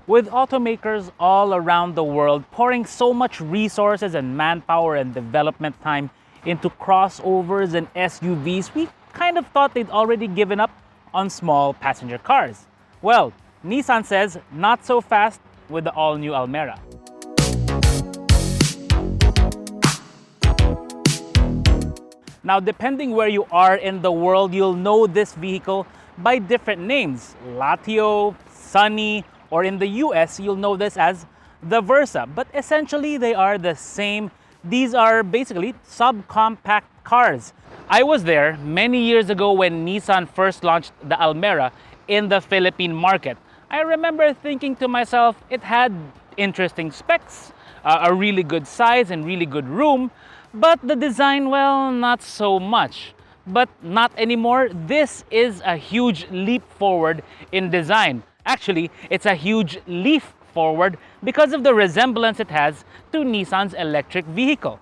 With automakers all around the world pouring so much resources and manpower and development time into crossovers and SUVs, we kind of thought they'd already given up on small passenger cars. Well, Nissan says not so fast with the all-new Almera. Now, depending where you are in the world, you'll know this vehicle by different names. Latio, Sunny, or in the US, you'll know this as the Versa. But essentially, they are the same. These are basically subcompact cars. I was there many years ago when Nissan first launched the Almera in the Philippine market. I remember thinking to myself, it had interesting specs, a really good size and really good room, but the design, well, not so much. But not anymore. This is a huge leap forward in design. Actually, it's a huge leap forward because of the resemblance it has to Nissan's electric vehicle.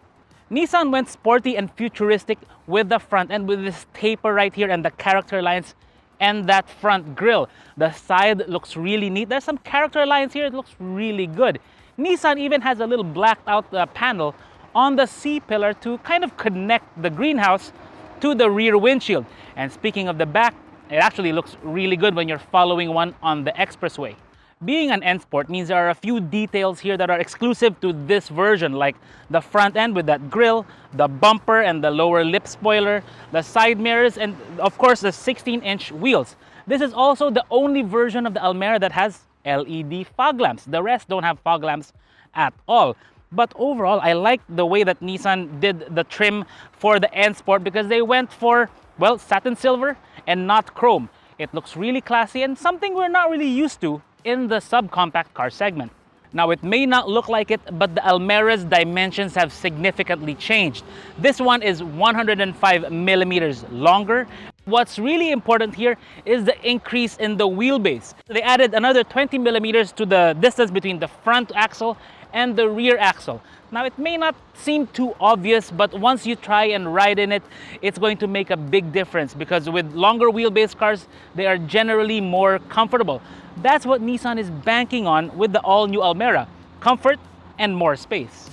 Nissan went sporty and futuristic with the front end with this taper right here and the character lines and that front grille. The side looks really neat. There's some character lines here. It looks really good. Nissan even has a little blacked out panel on the C-pillar to kind of connect the greenhouse to the rear windshield. And speaking of the back, it actually looks really good when you're following one on the expressway. Being an N Sport means there are a few details here that are exclusive to this version, like the front end with that grille, the bumper and the lower lip spoiler, the side mirrors, and of course the 16-inch wheels. This is also the only version of the Almera that has LED fog lamps. The rest don't have fog lamps at all. But overall, I like the way that Nissan did the trim for the N Sport because they went for, well, satin silver and not chrome. It looks really classy and something we're not really used to in the subcompact car segment. Now, it may not look like it, but the Almera's dimensions have significantly changed. This one is 105 millimeters longer. What's really important here is the increase in the wheelbase. They added another 20 millimeters to the distance between the front axle and the rear axle. Now, it may not seem too obvious, but once you try and ride in it, it's going to make a big difference because with longer wheelbase cars, they are generally more comfortable. That's what Nissan is banking on with the all-new Almera: comfort and more space.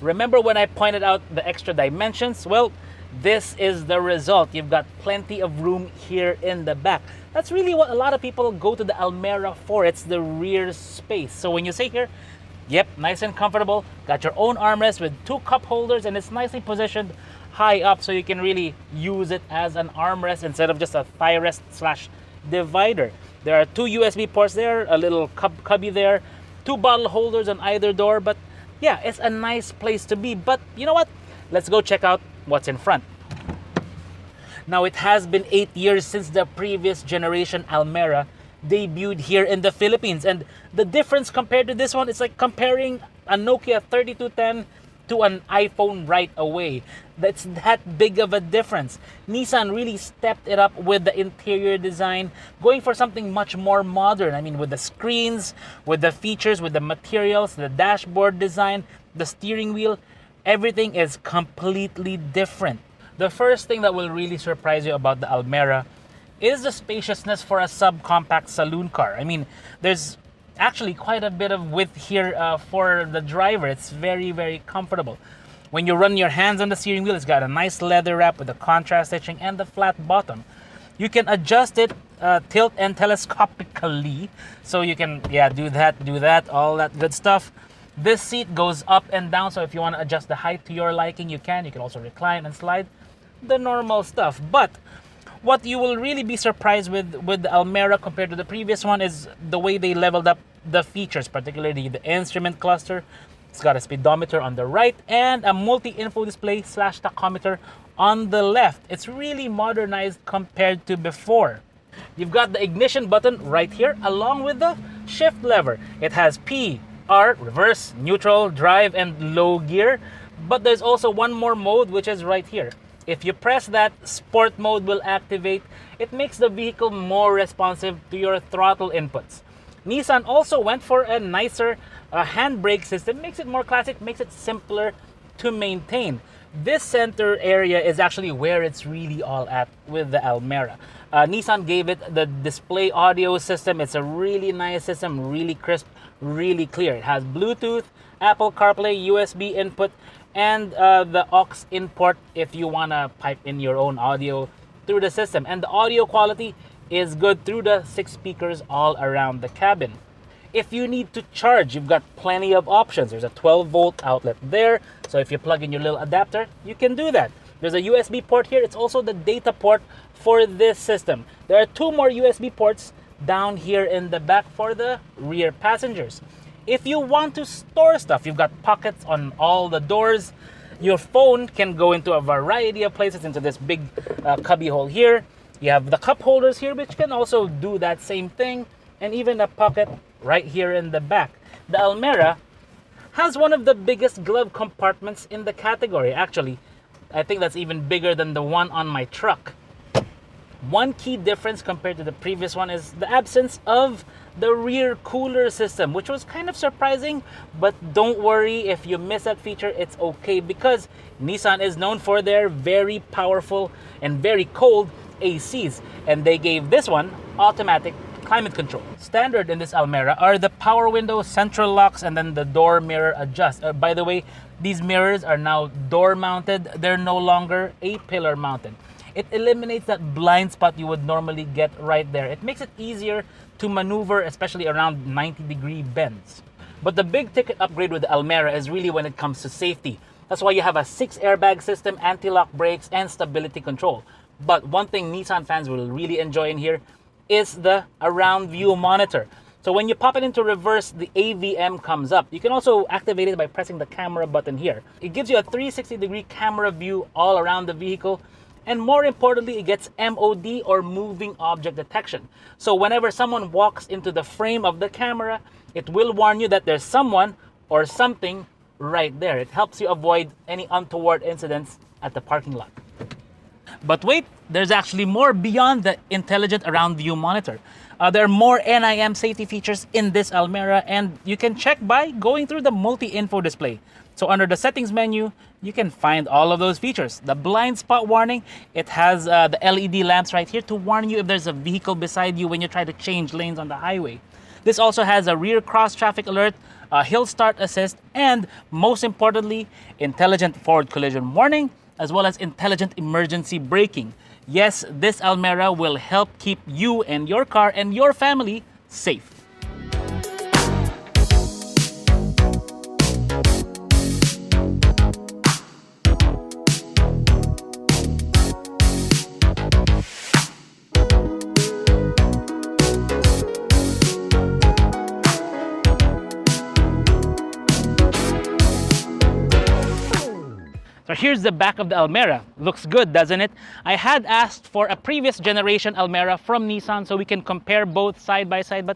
Remember when I pointed out the extra dimensions? Well, this is the result. You've got plenty of room here in the back. That's really what a lot of people go to the Almera for. It's the rear space. So when you sit here, yep, nice and comfortable. Got your own armrest with 2 cup holders and it's nicely positioned high up so you can really use it as an armrest instead of just a thigh rest / divider. There are 2 USB ports there, a little cubby there, 2 bottle holders on either door, but yeah, it's a nice place to be. But you know what? Let's go check out what's in front. Now, it has been 8 years since the previous generation Almera debuted here in the Philippines. And the difference compared to this one, it's like comparing a Nokia 3210 to an iPhone right away. That's that big of a difference. Nissan really stepped it up with the interior design, going for something much more modern. I mean, with the screens, with the features, with the materials, the dashboard design, the steering wheel, everything is completely different. The first thing that will really surprise you about the Almera is the spaciousness for a subcompact saloon car. I mean, there's actually quite a bit of width here for the driver. It's very, very comfortable. When you run your hands on the steering wheel, it's got a nice leather wrap with the contrast stitching and the flat bottom. You can adjust it tilt and telescopically, so you can do that, all that good stuff. This seat goes up and down, so if you want to adjust the height to your liking, you can. You can also recline and slide, the normal stuff. But what you will really be surprised with the Almera compared to the previous one is the way they leveled up the features, particularly the instrument cluster. It's got a speedometer on the right and a multi-info display / tachometer on the left. It's really modernized compared to before. You've got the ignition button right here, along with the shift lever. It has P, R, reverse, neutral, drive, and low gear. But there's also one more mode, which is right here. If you press that, sport mode will activate. It makes the vehicle more responsive to your throttle inputs. Nissan also went for a nicer handbrake system, makes it more classic, makes it simpler to maintain. This center area is actually where it's really all at with the Almera. Nissan gave it the display audio system. It's a really nice system, really crisp, really clear. It has Bluetooth, Apple CarPlay, USB input, and the aux in port if you want to pipe in your own audio through the system. And the audio quality is good through the 6 speakers all around the cabin. If you need to charge, you've got plenty of options. There's a 12-volt outlet there, so if you plug in your little adapter, you can do that. There's a USB port here. It's also the data port for this system. There are 2 more USB ports down here in the back for the rear passengers. If you want to store stuff, you've got pockets on all the doors. Your phone can go into a variety of places, into this big cubby hole here. You have the cup holders here, which can also do that same thing, and even a pocket right here in the back. The Almera has one of the biggest glove compartments in the category. Actually, I think that's even bigger than the one on my truck. One key difference compared to the previous one is the absence of the rear cooler system, which was kind of surprising, but don't worry if you miss that feature, it's okay, because Nissan is known for their very powerful and very cold ACs, and they gave this one automatic climate control. Standard in this Almera are the power window, central locks, and then the door mirror adjust. By the way, these mirrors are now door mounted. They're no longer A-pillar mounted. It eliminates that blind spot you would normally get right there. It makes it easier to maneuver, especially around 90-degree bends. But the big ticket upgrade with the Almera is really when it comes to safety. That's why you have a 6-airbag system, anti-lock brakes, and stability control. But one thing Nissan fans will really enjoy in here is the around view monitor. So when you pop it into reverse, the AVM comes up. You can also activate it by pressing the camera button here. It gives you a 360-degree camera view all around the vehicle. And more importantly, it gets MOD, or moving object detection. So whenever someone walks into the frame of the camera, it will warn you that there's someone or something right there. It helps you avoid any untoward incidents at the parking lot. But wait, there's actually more beyond the intelligent around view monitor. There are more NIM safety features in this Almera, and you can check by going through the multi-info display. So under the settings menu, you can find all of those features. The blind spot warning, it has the LED lamps right here to warn you if there's a vehicle beside you when you try to change lanes on the highway. This also has a rear cross traffic alert, hill start assist, and most importantly, intelligent forward collision warning, as well as intelligent emergency braking. Yes, this Almera will help keep you and your car and your family safe. So here's the back of the Almera. Looks good, doesn't it? I had asked for a previous generation Almera from Nissan so we can compare both side by side, but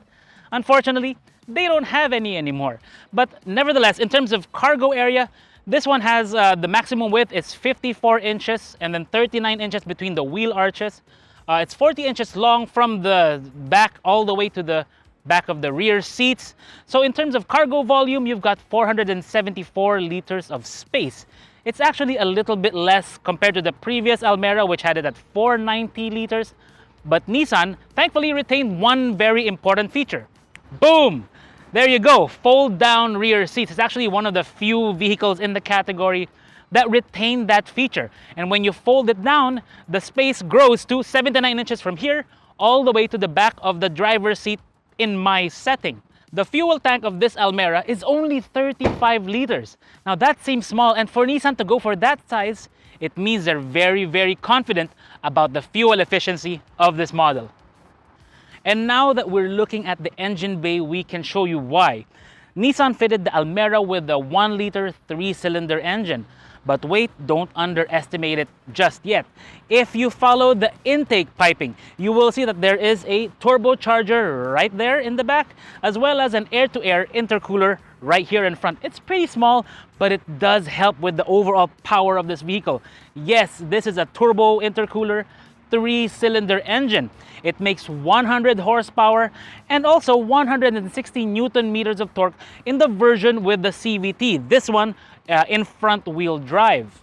unfortunately, they don't have any anymore. But nevertheless, in terms of cargo area, this one has the maximum width is 54 inches and then 39 inches between the wheel arches. It's 40 inches long from the back all the way to the back of the rear seats. So in terms of cargo volume, you've got 474 liters of space. It's actually a little bit less compared to the previous Almera, which had it at 490 liters. But Nissan thankfully retained one very important feature. Boom! There you go, fold down rear seats. It's actually one of the few vehicles in the category that retain that feature. And when you fold it down, the space grows to 79 inches from here all the way to the back of the driver's seat in my setting. The fuel tank of this Almera is only 35 liters. Now that seems small, and for Nissan to go for that size, it means they're very, very confident about the fuel efficiency of this model. And now that we're looking at the engine bay, we can show you why. Nissan fitted the Almera with a 1-liter 3-cylinder engine. But wait, don't underestimate it just yet. If you follow the intake piping, you will see that there is a turbocharger right there in the back, as well as an air-to-air intercooler right here in front. It's pretty small, but it does help with the overall power of this vehicle. Yes, this is a turbo intercooler, 3-cylinder engine. It makes 100 horsepower and also 160 Newton meters of torque in the version with the CVT. This one in front wheel drive.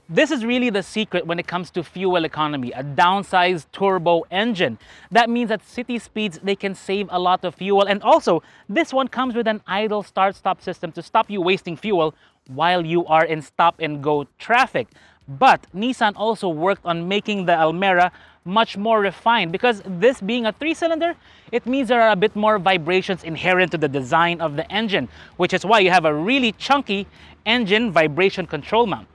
This is really the secret when it comes to fuel economy, a downsized turbo engine. That means at city speeds, they can save a lot of fuel. And also, this one comes with an idle start-stop system to stop you wasting fuel while you are in stop-and-go traffic. But Nissan also worked on making the Almera much more refined, because this being a 3-cylinder, it means there are a bit more vibrations inherent to the design of the engine, which is why you have a really chunky engine vibration control mount.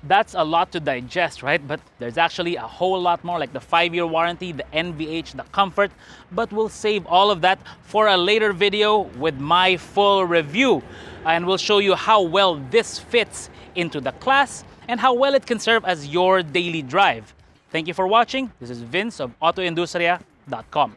That's a lot to digest, right? But there's actually a whole lot more, like the 5-year warranty, the NVH, the comfort. But we'll save all of that for a later video with my full review. And we'll show you how well this fits into the class and how well it can serve as your daily drive. Thank you for watching. This is Vince of AutoIndustria.com.